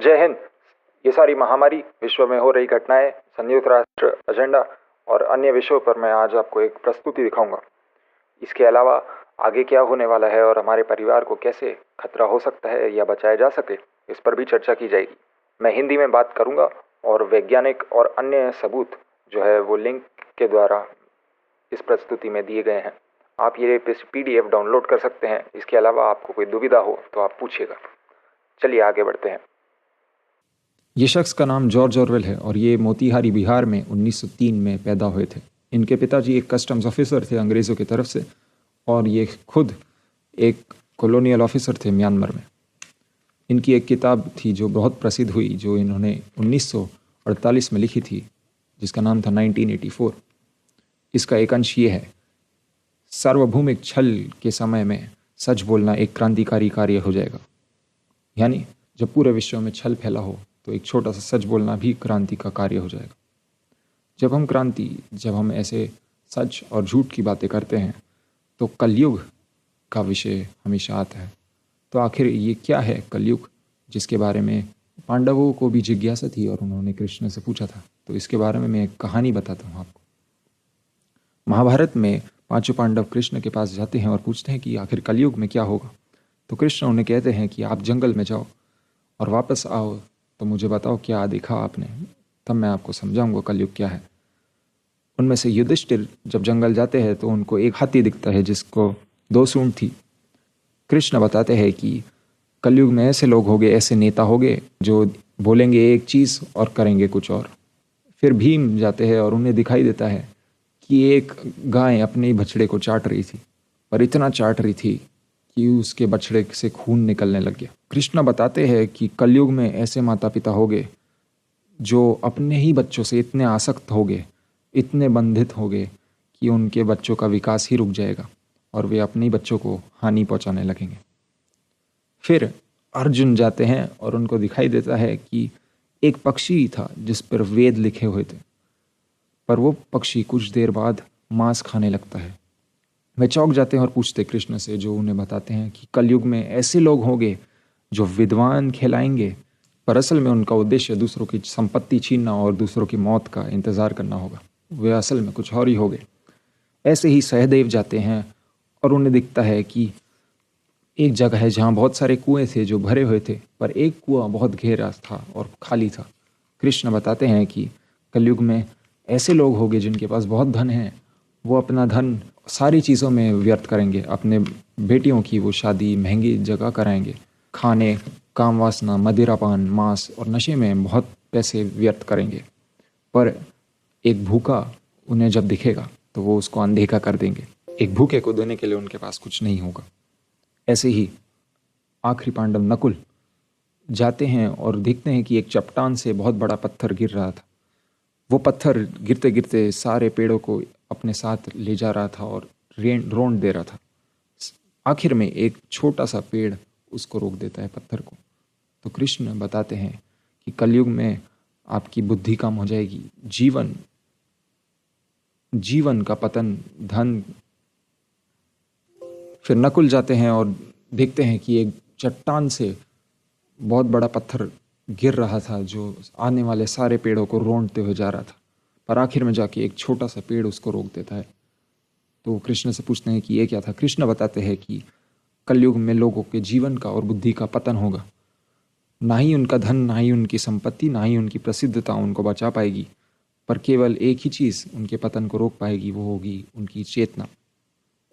जय हिंद। ये सारी महामारी, विश्व में हो रही घटनाएं, संयुक्त राष्ट्र एजेंडा और अन्य विषयों पर मैं आज आपको एक प्रस्तुति दिखाऊंगा। इसके अलावा आगे क्या होने वाला है और हमारे परिवार को कैसे खतरा हो सकता है या बचाया जा सके, इस पर भी चर्चा की जाएगी। मैं हिंदी में बात करूंगा और वैज्ञानिक और अन्य सबूत जो है वो लिंक के द्वारा इस प्रस्तुति में दिए गए हैं। आप ये PDF डाउनलोड कर सकते हैं। इसके अलावा आपको कोई दुविधा हो तो आप पूछिएगा। चलिए आगे बढ़ते हैं। ये शख्स का नाम जॉर्ज ऑरवेल है और ये मोतीहारी बिहार में 1903 में पैदा हुए थे। इनके पिताजी एक कस्टम्स ऑफिसर थे अंग्रेज़ों की तरफ से, और ये खुद एक कॉलोनियल ऑफिसर थे म्यांमार में। इनकी एक किताब थी जो बहुत प्रसिद्ध हुई, जो इन्होंने 1948 में लिखी थी, जिसका नाम था 1984। इसका एक अंश ये है: सार्वभौमिक छल के समय में सच बोलना एक क्रांतिकारी कार्य हो जाएगा। यानी जब पूरे विश्व में छल फैला हो तो एक छोटा सा सच बोलना भी क्रांति का कार्य हो जाएगा। जब हम ऐसे सच और झूठ की बातें करते हैं तो कलयुग का विषय हमेशा आता है। तो आखिर ये क्या है कलयुग, जिसके बारे में पांडवों को भी जिज्ञासा थी और उन्होंने कृष्ण से पूछा था। तो इसके बारे में मैं एक कहानी बताता हूँ आपको। महाभारत में पांचों पांडव कृष्ण के पास जाते हैं और पूछते हैं कि आखिर कलयुग में क्या होगा। तो कृष्ण उन्हें कहते हैं कि आप जंगल में जाओ और वापस आओ तो मुझे बताओ क्या देखा आपने, तब मैं आपको समझाऊंगा कलयुग क्या है। उनमें से युधिष्ठिर जब जंगल जाते हैं तो उनको एक हाथी दिखता है जिसको 2 सूंड थी। कृष्ण बताते हैं कि कलयुग में ऐसे लोग होंगे, ऐसे नेता होंगे जो बोलेंगे एक चीज़ और करेंगे कुछ और। फिर भीम जाते हैं और उन्हें दिखाई देता है कि एक गाय अपने ही बछड़े को चाट रही थी, और इतना चाट रही थी कि उसके बछड़े से खून निकलने लग गया। कृष्ण बताते हैं कि कलयुग में ऐसे माता पिता होंगे जो अपने ही बच्चों से इतने आसक्त होंगे, इतने बंधित होंगे कि उनके बच्चों का विकास ही रुक जाएगा और वे अपने ही बच्चों को हानि पहुंचाने लगेंगे। फिर अर्जुन जाते हैं और उनको दिखाई देता है कि एक पक्षी था जिस पर वेद लिखे हुए थे, पर वो पक्षी कुछ देर बाद मांस खाने लगता है। वे चौंक जाते हैं और पूछते कृष्ण से, जो उन्हें बताते हैं कि कलयुग में ऐसे लोग होंगे जो विद्वान कहलाएंगे, पर असल में उनका उद्देश्य दूसरों की संपत्ति छीनना और दूसरों की मौत का इंतज़ार करना होगा। वे असल में कुछ और ही होंगे। ऐसे ही सहदेव जाते हैं और उन्हें दिखता है कि एक जगह है जहाँ बहुत सारे कुएं थे जो भरे हुए थे, पर एक कुआं बहुत गहरा था और खाली था। कृष्ण बताते हैं कि कलयुग में ऐसे लोग होंगे जिनके पास बहुत धन है। वो अपना धन सारी चीज़ों में व्यर्थ करेंगे। अपने बेटियों की वो शादी महंगी जगह कराएंगे, खाने, काम वासना, मदिरापान, मांस और नशे में बहुत पैसे व्यर्थ करेंगे। पर एक भूखा उन्हें जब दिखेगा तो वो उसको अनदेखा कर देंगे। एक भूखे को देने के लिए उनके पास कुछ नहीं होगा। ऐसे ही आखिरी पांडव नकुल जाते हैं और देखते हैं कि एक चट्टान से बहुत बड़ा पत्थर गिर रहा था। वो पत्थर गिरते गिरते सारे पेड़ों को अपने साथ ले जा रहा था और रोंद दे रहा था। आखिर में एक छोटा सा पेड़ उसको रोक देता है, पत्थर को। तो कृष्ण बताते हैं कि कलयुग में आपकी बुद्धि कम हो जाएगी, जीवन का पतन, धन। फिर नकुल जाते हैं और देखते हैं कि एक चट्टान से बहुत बड़ा पत्थर गिर रहा था जो आने वाले सारे पेड़ों को रोंदते हुए जा रहा था, पर आखिर में जाके एक छोटा सा पेड़ उसको रोक देता है। तो कृष्ण से पूछते हैं कि ये क्या था। कृष्ण बताते हैं कि कलयुग में लोगों के जीवन का और बुद्धि का पतन होगा। ना ही उनका धन, ना ही उनकी संपत्ति, ना ही उनकी प्रसिद्धता उनको बचा पाएगी, पर केवल एक ही चीज़ उनके पतन को रोक पाएगी, वो होगी उनकी चेतना।